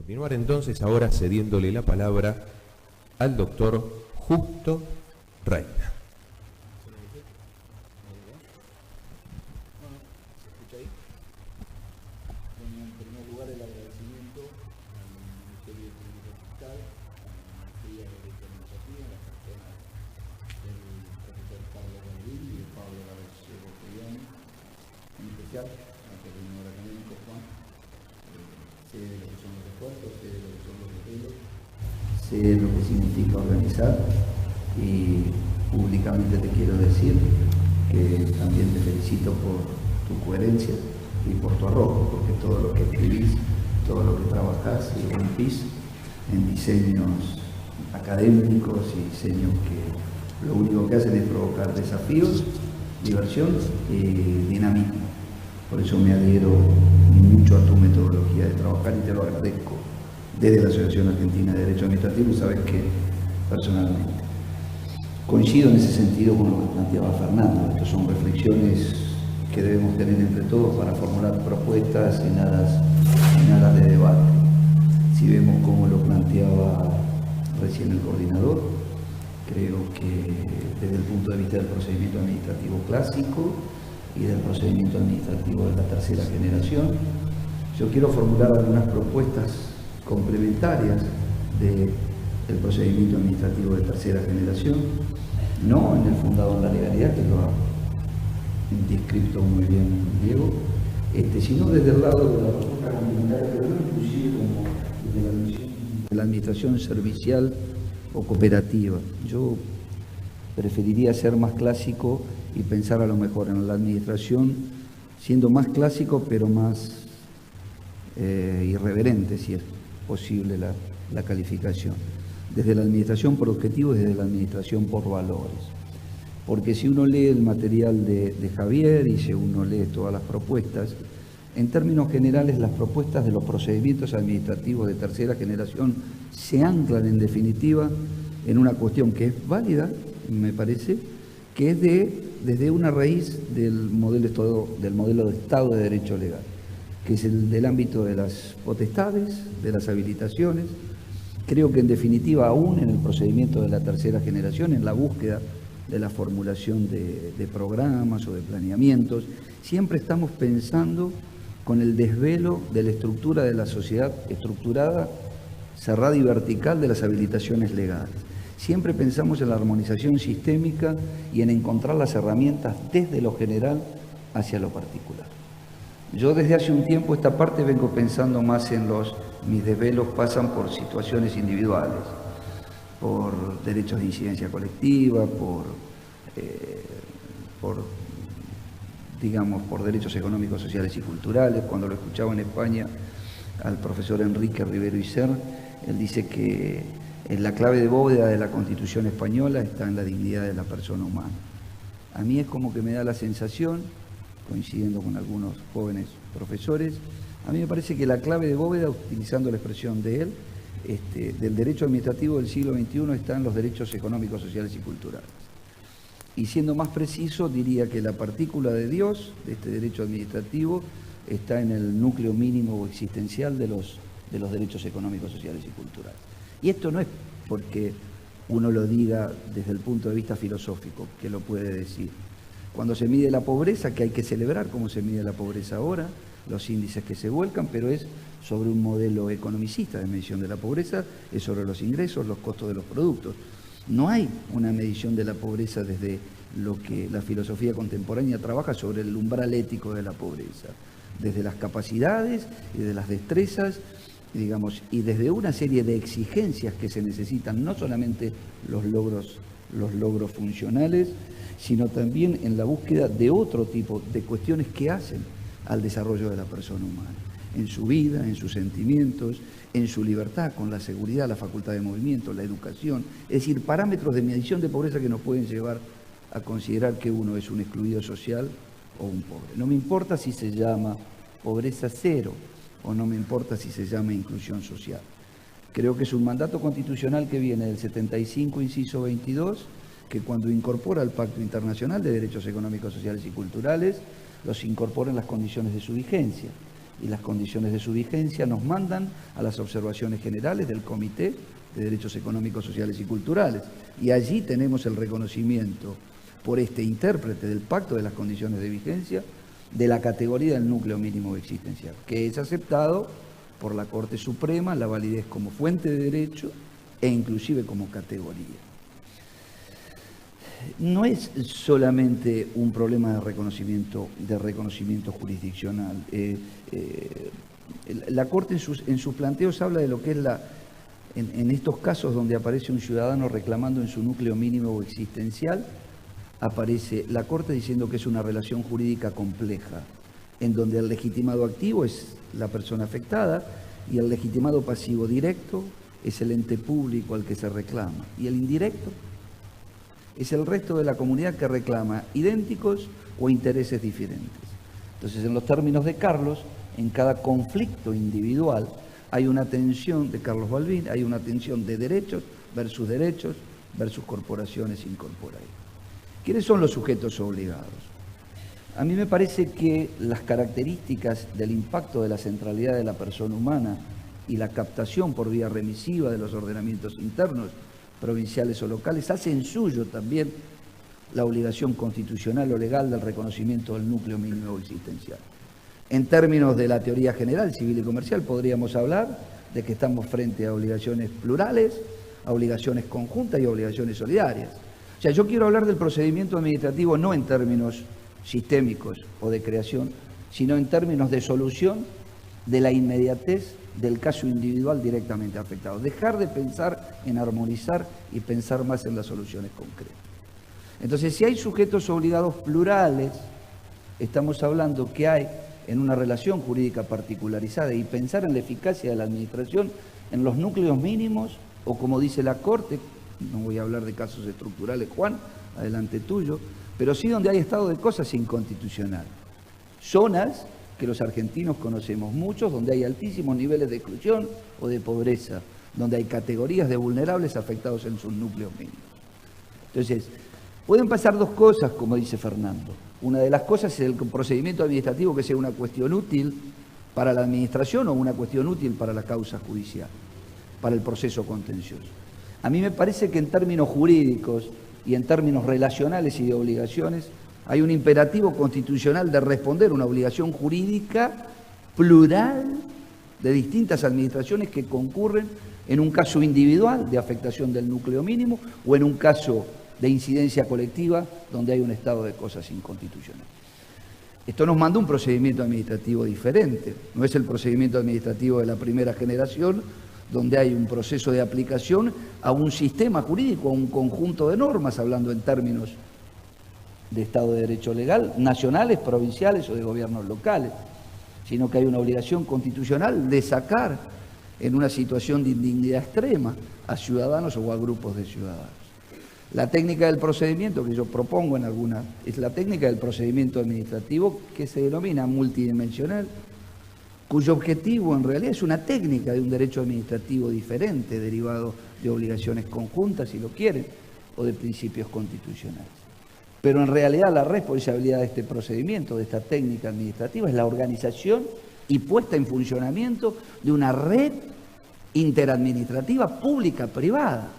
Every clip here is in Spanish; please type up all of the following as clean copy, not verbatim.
continuar entonces ahora cediéndole la palabra al doctor Justo Reina. En primer lugar, el agradecimiento al Ministerio de Política Fiscal, a la Maestría de Derecho Administrativo, en las personas del profesor Pablo Galdín y de Pablo García Bottellani, en especial al coordinador académico Juan. Sé lo que son los esfuerzos, sé lo que son los desvelos, sé lo que significa organizar y públicamente te quiero decir que también te felicito por tu coherencia y por tu arrojo, porque todo lo que escribís, todo lo que trabajás y rompís en diseños académicos y diseños que lo único que hacen es provocar desafíos, diversión y dinamismo. Por eso me adhiero mucho a tu metodología de trabajar y te lo agradezco desde la Asociación Argentina de Derecho Administrativo, y sabes que personalmente coincido en ese sentido con lo que planteaba Fernando. Estas son reflexiones que debemos tener entre todos para formular propuestas en aras de debate. Si vemos cómo lo planteaba recién el coordinador, creo que desde el punto de vista del procedimiento administrativo clásico y del procedimiento administrativo de la tercera generación, yo quiero formular algunas propuestas complementarias del procedimiento administrativo de tercera generación, no en el fundado en la legalidad, que lo ha descrito muy bien Diego, sino desde el lado de la propuesta complementaria, pero no inclusive como desde la visión de la administración servicial o cooperativa. Yo preferiría ser más clásico y pensar a lo mejor en la administración siendo más clásico, pero más irreverente, si es posible la calificación. Desde la administración por objetivos y desde la administración por valores. Porque si uno lee el material de Javier y si uno lee todas las propuestas, en términos generales las propuestas de los procedimientos administrativos de tercera generación se anclan en definitiva en una cuestión que es válida, me parece, que es desde una raíz del modelo de Estado de Derecho Legal, que es el del ámbito de las potestades, de las habilitaciones. Creo que en definitiva, aún en el procedimiento de la tercera generación, en la búsqueda de la formulación de programas o de planeamientos, siempre estamos pensando con el desvelo de la estructura de la sociedad estructurada, cerrada y vertical de las habilitaciones legales. Siempre pensamos en la armonización sistémica y en encontrar las herramientas desde lo general hacia lo particular. Yo desde hace un tiempo esta parte vengo pensando más en mis desvelos pasan por situaciones individuales, por derechos de incidencia colectiva, por derechos económicos, sociales y culturales. Cuando lo escuchaba en España al profesor Enrique Rivero Isern, él dice que la clave de bóveda de la Constitución española está en la dignidad de la persona humana. A mí es como que me da la sensación, coincidiendo con algunos jóvenes profesores, a mí me parece que la clave de bóveda, utilizando la expresión de él, del derecho administrativo del siglo XXI está en los derechos económicos, sociales y culturales. Y siendo más preciso, diría que la partícula de Dios, de este derecho administrativo, está en el núcleo mínimo o existencial de los derechos económicos, sociales y culturales. Y esto no es porque uno lo diga desde el punto de vista filosófico, que lo puede decir. Cuando se mide la pobreza, que hay que celebrar cómo se mide la pobreza ahora, los índices que se vuelcan, pero es sobre un modelo economicista de medición de la pobreza, es sobre los ingresos, los costos de los productos. No hay una medición de la pobreza desde lo que la filosofía contemporánea trabaja sobre el umbral ético de la pobreza, desde las capacidades y de las destrezas, digamos, y desde una serie de exigencias que se necesitan, no solamente los logros funcionales, sino también en la búsqueda de otro tipo de cuestiones que hacen al desarrollo de la persona humana, en su vida, en sus sentimientos, en su libertad, con la seguridad, la facultad de movimiento, la educación, es decir, parámetros de medición de pobreza que nos pueden llevar a considerar que uno es un excluido social o un pobre. No me importa si se llama pobreza cero o no me importa si se llama inclusión social. Creo que es un mandato constitucional que viene del 75, inciso 22, que cuando incorpora el Pacto Internacional de Derechos Económicos, Sociales y Culturales, los incorpora en las condiciones de su vigencia. y las condiciones de su vigencia nos mandan a las observaciones generales del Comité de Derechos Económicos, Sociales y Culturales. Y allí tenemos el reconocimiento por este intérprete del Pacto de las Condiciones de Vigencia de la categoría del núcleo mínimo existencial, que es aceptado por la Corte Suprema, la validez como fuente de derecho e inclusive como categoría. No es solamente un problema de reconocimiento jurisdiccional. La Corte en sus planteos habla de lo que es en estos casos donde aparece un ciudadano reclamando en su núcleo mínimo existencial, aparece la Corte diciendo que es una relación jurídica compleja, en donde el legitimado activo es la persona afectada y el legitimado pasivo directo es el ente público al que se reclama, y el indirecto es el resto de la comunidad que reclama idénticos o intereses diferentes. Entonces, en los términos de Carlos, en cada conflicto individual hay una tensión de Carlos Balbín, hay una tensión de derechos versus corporaciones incorporadas. ¿Quiénes son los sujetos obligados? A mí me parece que las características del impacto de la centralidad de la persona humana y la captación por vía remisiva de los ordenamientos internos, provinciales o locales, hacen suyo también la obligación constitucional o legal del reconocimiento del núcleo mínimo existencial. En términos de la teoría general, civil y comercial, podríamos hablar de que estamos frente a obligaciones plurales, a obligaciones conjuntas y a obligaciones solidarias. O sea, yo quiero hablar del procedimiento administrativo no en términos sistémicos o de creación, sino en términos de solución de la inmediatez del caso individual directamente afectado. Dejar de pensar en armonizar y pensar más en las soluciones concretas. Entonces, si hay sujetos obligados plurales, estamos hablando que hay en una relación jurídica particularizada, y pensar en la eficacia de la administración en los núcleos mínimos, o como dice la Corte, no voy a hablar de casos estructurales, Juan, adelante tuyo, pero sí donde hay estado de cosas inconstitucional. Zonas que los argentinos conocemos muchos, donde hay altísimos niveles de exclusión o de pobreza, donde hay categorías de vulnerables afectados en sus núcleos mínimos. Entonces, pueden pasar dos cosas, como dice Fernando. Una de las cosas es el procedimiento administrativo que sea una cuestión útil para la administración o una cuestión útil para la causa judicial, para el proceso contencioso. A mí me parece que en términos jurídicos y en términos relacionales y de obligaciones, hay un imperativo constitucional de responder una obligación jurídica plural de distintas administraciones que concurren en un caso individual de afectación del núcleo mínimo o en un caso de incidencia colectiva donde hay un estado de cosas inconstitucional. Esto nos manda un procedimiento administrativo diferente. No es el procedimiento administrativo de la primera generación, donde hay un proceso de aplicación a un sistema jurídico, a un conjunto de normas, hablando en términos de Estado de Derecho legal, nacionales, provinciales o de gobiernos locales, sino que hay una obligación constitucional de sacar en una situación de indignidad extrema a ciudadanos o a grupos de ciudadanos. La técnica del procedimiento que yo propongo en alguna es la técnica del procedimiento administrativo que se denomina multidimensional, cuyo objetivo en realidad es una técnica de un derecho administrativo diferente, derivado de obligaciones conjuntas, si lo quieren, o de principios constitucionales. Pero en realidad la responsabilidad de este procedimiento, de esta técnica administrativa, es la organización y puesta en funcionamiento de una red interadministrativa pública-privada,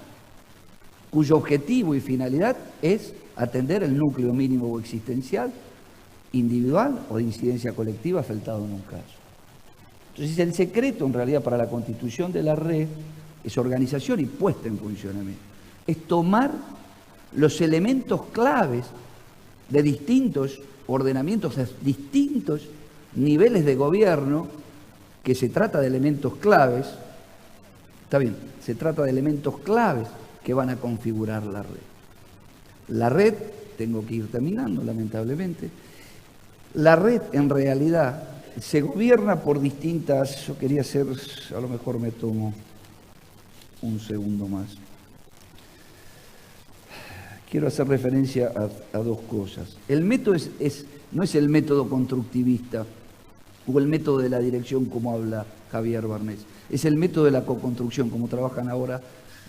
cuyo objetivo y finalidad es atender el núcleo mínimo existencial, individual o de incidencia colectiva afectado en un caso. Entonces, el secreto en realidad para la constitución de la red es organización y puesta en funcionamiento. Es tomar los elementos claves de distintos ordenamientos, de distintos niveles de gobierno, que se trata de elementos claves, está bien, se trata de elementos claves que van a configurar la red. La red, tengo que ir terminando lamentablemente, la red en realidad se gobierna por distintas, yo quería hacer, a lo mejor me tomo un segundo más. Quiero hacer referencia a dos cosas. El método no es el método constructivista o el método de la dirección como habla Javier Barnés, es el método de la coconstrucción, como trabajan ahora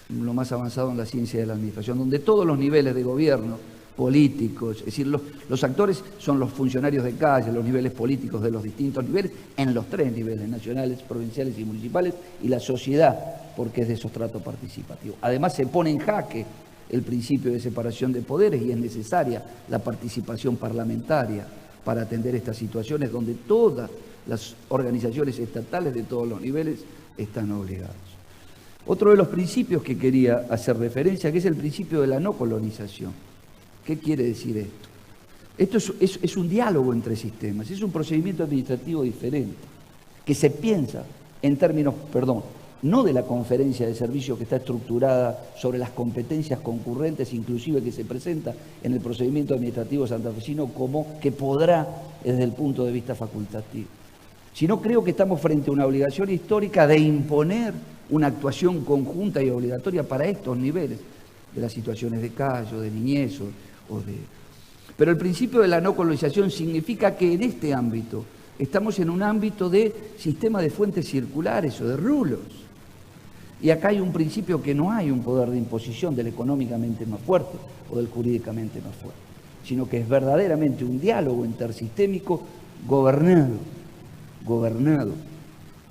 lo más avanzado en la ciencia de la administración, donde todos los niveles de gobierno políticos, es decir, los actores son los funcionarios de calle, los niveles políticos de los distintos niveles, en los 3 niveles, nacionales, provinciales y municipales, y la sociedad, porque es de sustrato participativo. Además se pone en jaque el principio de separación de poderes y es necesaria la participación parlamentaria para atender estas situaciones donde todas las organizaciones estatales de todos los niveles están obligadas. Otro de los principios que quería hacer referencia, que es el principio de la no colonización. ¿Qué quiere decir esto? Esto es un diálogo entre sistemas, es un procedimiento administrativo diferente, que se piensa en términos, no de la conferencia de servicios que está estructurada sobre las competencias concurrentes, inclusive que se presenta en el procedimiento administrativo santafesino como que podrá desde el punto de vista facultativo, sino creo que estamos frente a una obligación histórica de imponer una actuación conjunta y obligatoria para estos niveles de las situaciones de calle, de niñez Pero el principio de la no colonización significa que en este ámbito estamos en un ámbito de sistema de fuentes circulares o de rulos. Y acá hay un principio que no hay un poder de imposición del económicamente más fuerte o del jurídicamente más fuerte, sino que es verdaderamente un diálogo intersistémico gobernado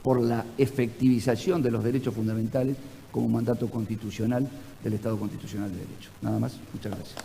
por la efectivización de los derechos fundamentales como mandato constitucional del Estado Constitucional de Derecho. Nada más, muchas gracias.